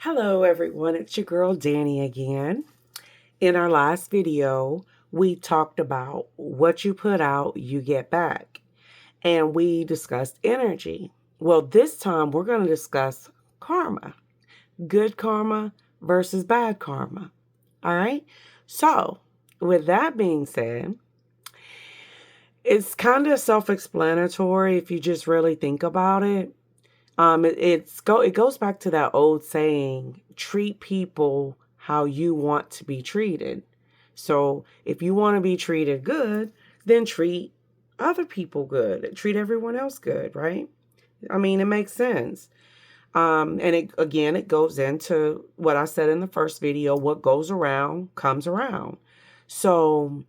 Hello everyone, it's your girl Danny again. In our last video, we talked about what you put out, you get back. And we discussed energy. Well, this time we're going to discuss karma. Good karma versus bad karma. All right? So, with that being said, it's kind of self-explanatory if you just really think about it. It goes back to that old saying, treat people how you want to be treated. So if you want to be treated good, then treat other people good. Treat everyone else good, right? I mean, it makes sense. And it goes into what I said in the first video, what goes around comes around. So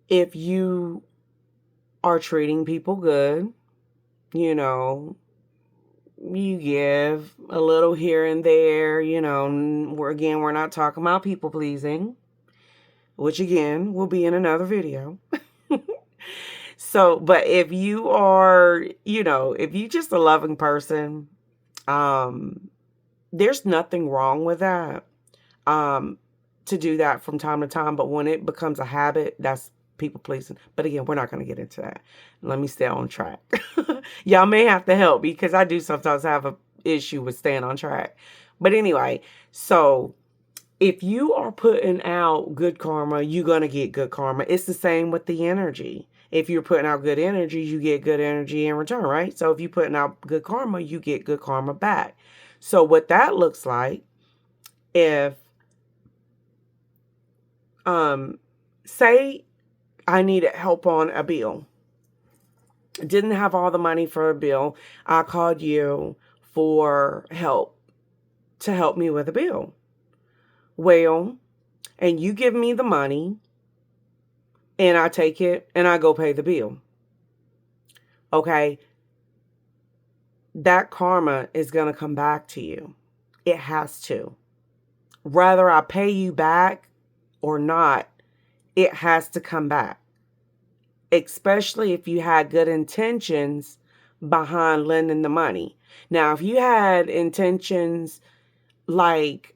if you are treating people good, you know, you give a little here and there, we're not talking about people pleasing, which again will be in another video. So, but if you are, if you just a loving person, there's nothing wrong with that, to do that from time to time. But when it becomes a habit, that's people pleasing. But again, we're not going to get into that. Let me stay on track. Y'all may have to help because I do sometimes have a issue with staying on track. But anyway, so if you are putting out good karma, you're going to get good karma. It's the same with the energy. If you're putting out good energy, you get good energy in return, right? So if you're putting out good karma, you get good karma back. So what that looks like, if say I needed help on a bill, didn't have all the money for a bill, I called you for help to help me with a bill. Well, and you give me the money and I take it and I go pay the bill. Okay, that karma is going to come back to you. It has to. Whether I pay you back or not, it has to come back. Especially if you had good intentions behind lending the money. Now, if you had intentions like,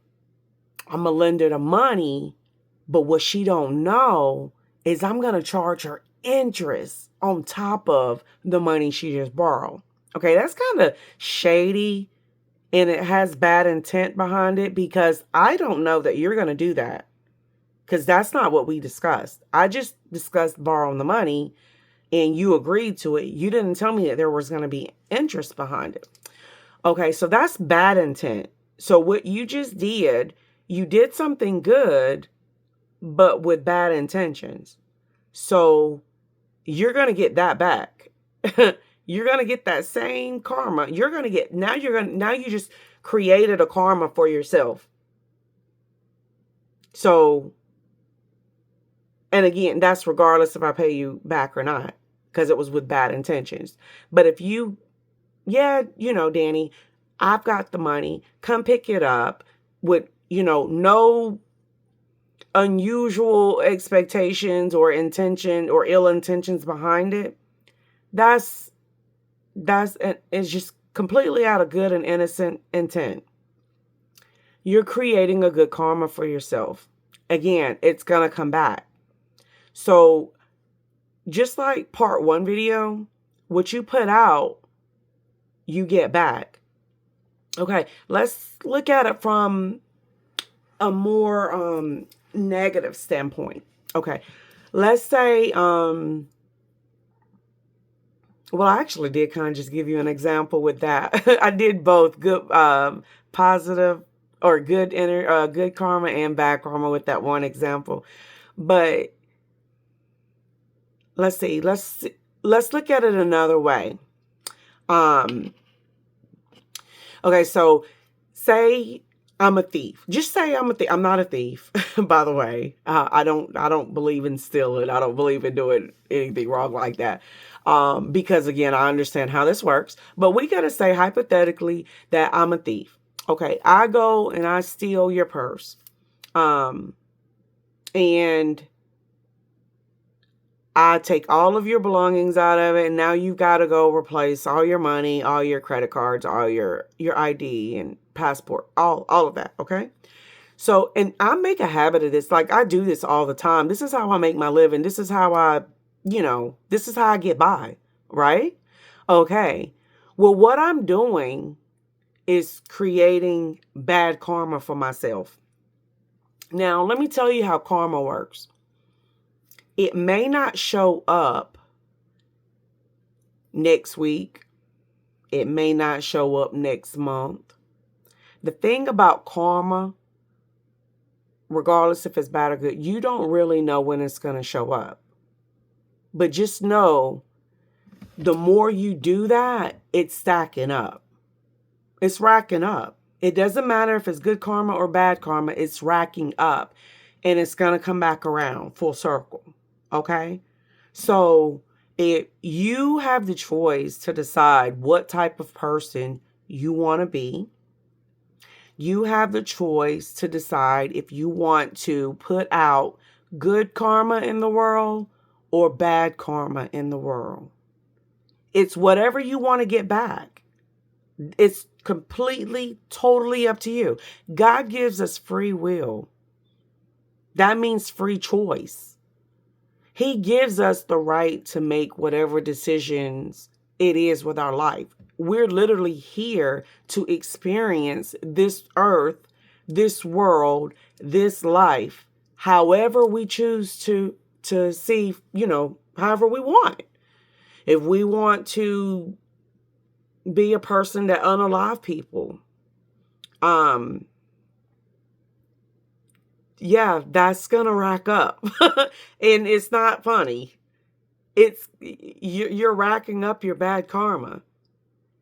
I'm going to lend her the money, but what she don't know is I'm going to charge her interest on top of the money she just borrowed. Okay, that's kind of shady, and it has bad intent behind it because I don't know that you're going to do that, because that's not what we discussed. I just discussed borrowing the money and you agreed to it. You didn't tell me that there was going to be interest behind it. Okay, so that's bad intent. So what you just did, you did something good, but with bad intentions. So you're going to get that back. You're going to get that same karma. You're going to get, now you just created a karma for yourself. So, and again, that's regardless if I pay you back or not, because it was with bad intentions. But if you, Danny, I've got the money, come pick it up with, no unusual expectations or intention or ill intentions behind it. It's just completely out of good and innocent intent. You're creating a good karma for yourself. Again, it's going to come back. So just like part one video, what you put out, you get back. Okay, let's look at it from a more negative standpoint. Okay, let's say, well, I actually did kind of just give you an example with that. I did both good, positive or good good karma and bad karma with that one example. But let's see, let's look at it another way. Okay, so say I'm a thief. Just say I'm a thief. I'm not a thief, by the way. I don't believe in stealing. I don't believe in doing anything wrong like that. Because again, I understand how this works. But we gotta say hypothetically that I'm a thief. Okay, I go and I steal your purse. And I take all of your belongings out of it, and now you've got to go replace all your money, all your credit cards, all your ID and passport, all of that, okay? So, and I make a habit of this. Like, I do this all the time. This is how I make my living. This is how this is how I get by, right? Okay. Well, what I'm doing is creating bad karma for myself. Now, let me tell you how karma works. It may not show up next week. It may not show up next month. The thing about karma, regardless if it's bad or good, you don't really know when it's going to show up. But just know, the more you do that, it's stacking up. It's racking up. It doesn't matter if it's good karma or bad karma, it's racking up. And it's going to come back around full circle. Okay? So if you have the choice to decide what type of person you want to be, you have the choice to decide if you want to put out good karma in the world or bad karma in the world. It's whatever you want to get back. It's completely, totally up to you. God gives us free will. That means free choice. He gives us the right to make whatever decisions it is with our life. We're literally here to experience this earth, this world, this life, however we choose to see, however we want. If we want to be a person that unalive people, yeah, that's gonna rack up. And it's not funny. You're racking up your bad karma.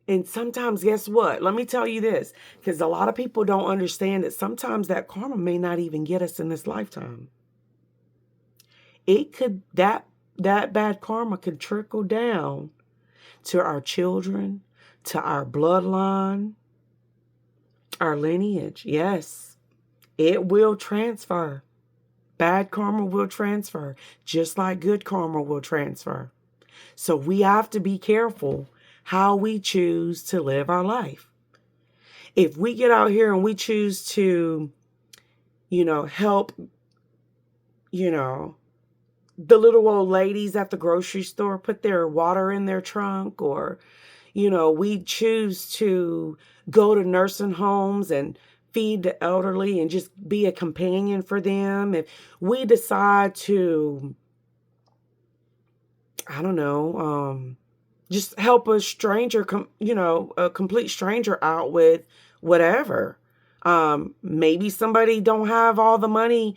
And sometimes, guess what? Let me tell you this, because a lot of people don't understand that sometimes that karma may not even get us in this lifetime. It could, that bad karma could trickle down to our children, to our bloodline, our lineage. Yes, it will transfer. Bad karma will transfer, just like good karma will transfer. So we have to be careful how we choose to live our life. If we get out here and we choose to, help, the little old ladies at the grocery store put their water in their trunk, or, we choose to go to nursing homes and feed the elderly and just be a companion for them. If we decide to, I don't know, just help a stranger, a complete stranger out with whatever. Maybe somebody don't have all the money.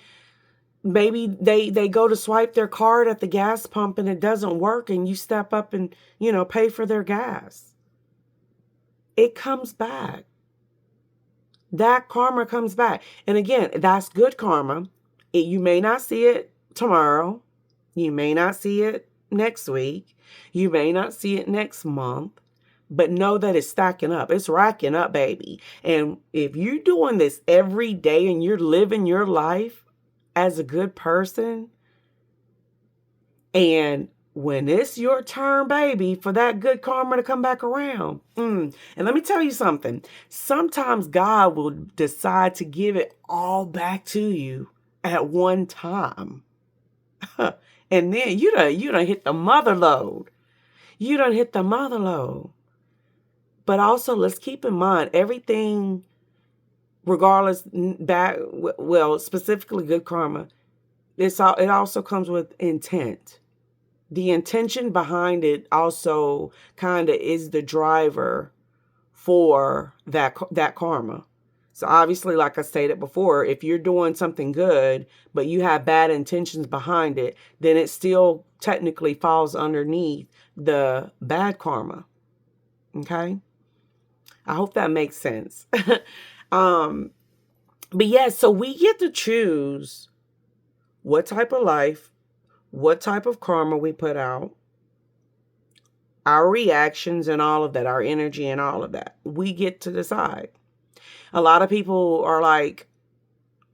Maybe they go to swipe their card at the gas pump and it doesn't work, and you step up and, pay for their gas. It comes back. That karma comes back. And again, that's good karma. You may not see it tomorrow. You may not see it next week. You may not see it next month. But know that it's stacking up. It's racking up, baby. And if you're doing this every day and you're living your life as a good person, and when it's your turn, baby, for that good karma to come back around. And let me tell you something. Sometimes God will decide to give it all back to you at one time. And then you done hit the mother load. You done hit the mother load. But also, let's keep in mind, everything, regardless, specifically good karma, it also comes with intent. The intention behind it also kind of is the driver for that karma. So obviously, like I stated before, if you're doing something good, but you have bad intentions behind it, then it still technically falls underneath the bad karma. Okay? I hope that makes sense. But yeah, so we get to choose what type of life, what type of karma we put out, our reactions and all of that, our energy and all of that. We get to decide. A lot of people are like,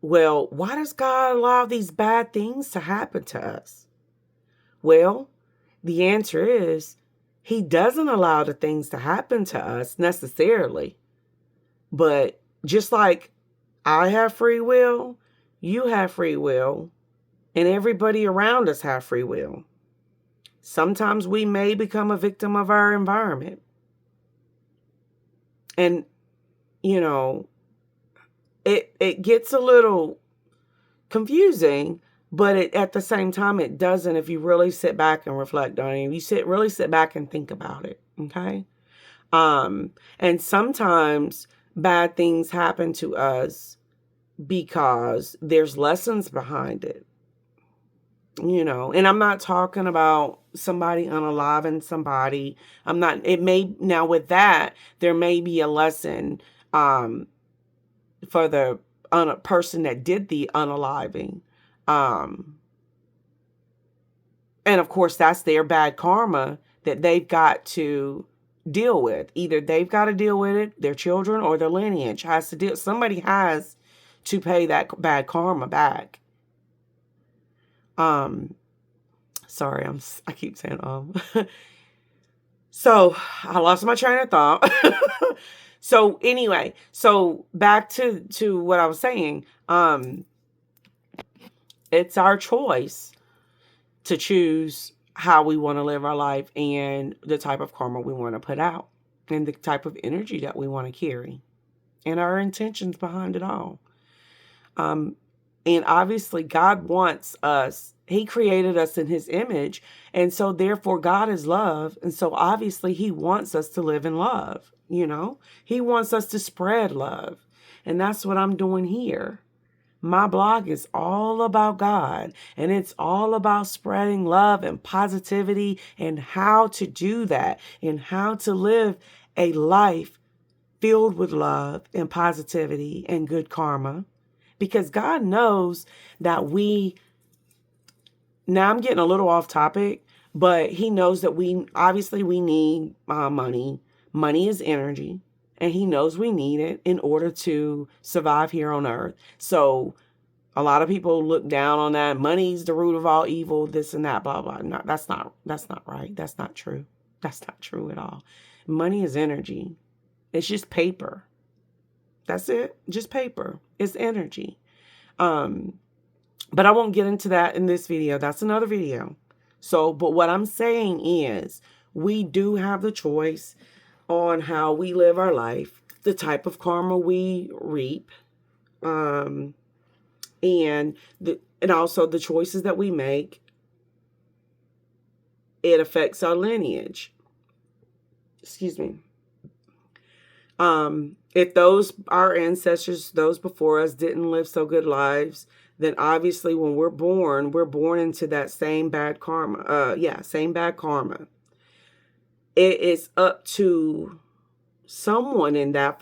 well, why does God allow these bad things to happen to us? Well, the answer is he doesn't allow the things to happen to us necessarily. But just like I have free will, you have free will, and everybody around us have free will. Sometimes we may become a victim of our environment. And, you know, it gets a little confusing, but at the same time, it doesn't if you really sit back and reflect on it. If you really sit back and think about it, okay? And sometimes bad things happen to us because there's lessons behind it. And I'm not talking about somebody unaliving somebody. Now with that, there may be a lesson for the person that did the unaliving. And of course, that's their bad karma that they've got to deal with. Either they've got to deal with it, their children, or their lineage has to deal. Somebody has to pay that bad karma back. Sorry, I keep saying So I lost my train of thought. So anyway, back to what I was saying. It's our choice to choose how we want to live our life and the type of karma we want to put out and the type of energy that we want to carry and our intentions behind it all. And obviously God wants us. He created us in his image. And so therefore God is love. And so obviously he wants us to live in love. He wants us to spread love. And that's what I'm doing here. My blog is all about God, and it's all about spreading love and positivity and how to do that and how to live a life filled with love and positivity and good karma. Because God knows that now I'm getting a little off topic, but he knows that we need money. Money is energy. And he knows we need it in order to survive here on earth. So a lot of people look down on that. Money's the root of all evil, this and that, blah, blah. No, that's not right. That's not true. That's not true at all. Money is energy. It's just paper. That's it. Just paper. It's energy. But I won't get into that in this video. That's another video. But what I'm saying is we do have the choice on how we live our life, the type of karma we reap, and also the choices that we make. It affects our lineage. Excuse me. If our ancestors, those before us, didn't live so good lives, then obviously when we're born into that same bad karma. Same bad karma. It is up to someone in that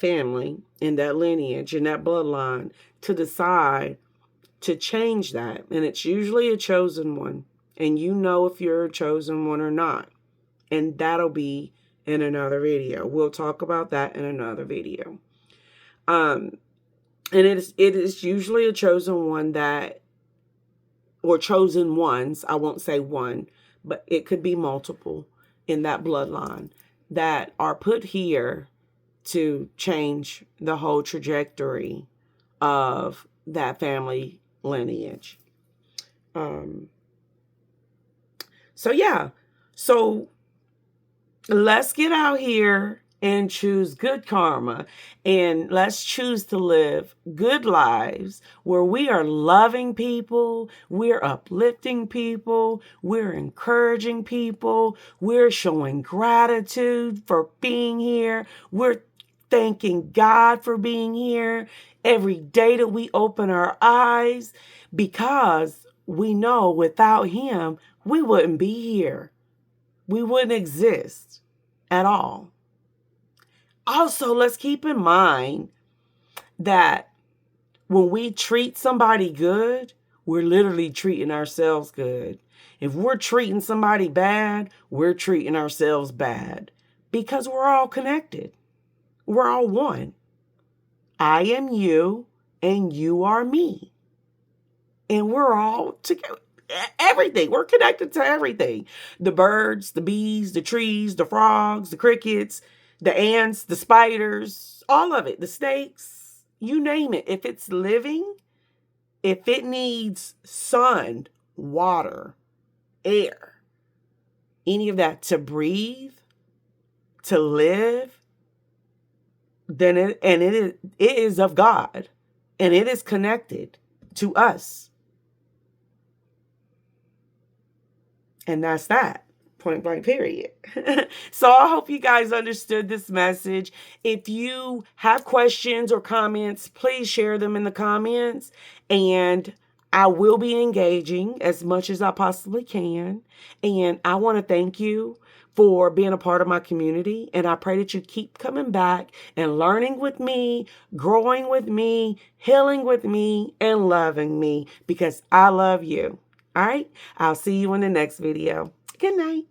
family, in that lineage, in that bloodline, to decide to change that. And it's usually a chosen one. And if you're a chosen one or not. And that'll be in another video. We'll talk about that in another video. And it is usually a chosen one or chosen ones, I won't say one, but it could be multiple in that bloodline that are put here to change the whole trajectory of that family lineage. So let's get out here and choose good karma, and let's choose to live good lives where we are loving people, we're uplifting people, we're encouraging people, we're showing gratitude for being here, we're thanking God for being here every day that we open our eyes, because we know without him we wouldn't be here. We wouldn't exist at all. Also, let's keep in mind that when we treat somebody good, we're literally treating ourselves good. If we're treating somebody bad, we're treating ourselves bad, because we're all connected. We're all one. I am you and you are me. And we're all together. everything. We're connected to everything. The birds, the bees, the trees, the frogs, the crickets, the ants, the spiders, all of it, the snakes, you name it. If it's living, if it needs sun, water, air, any of that to breathe, to live, then it is of God, and it is connected to us. And that's that. Point blank, period. So I hope you guys understood this message. If you have questions or comments, please share them in the comments, and I will be engaging as much as I possibly can. And I want to thank you for being a part of my community. And I pray that you keep coming back and learning with me, growing with me, healing with me, and loving me, because I love you. All right. I'll see you in the next video. Good night.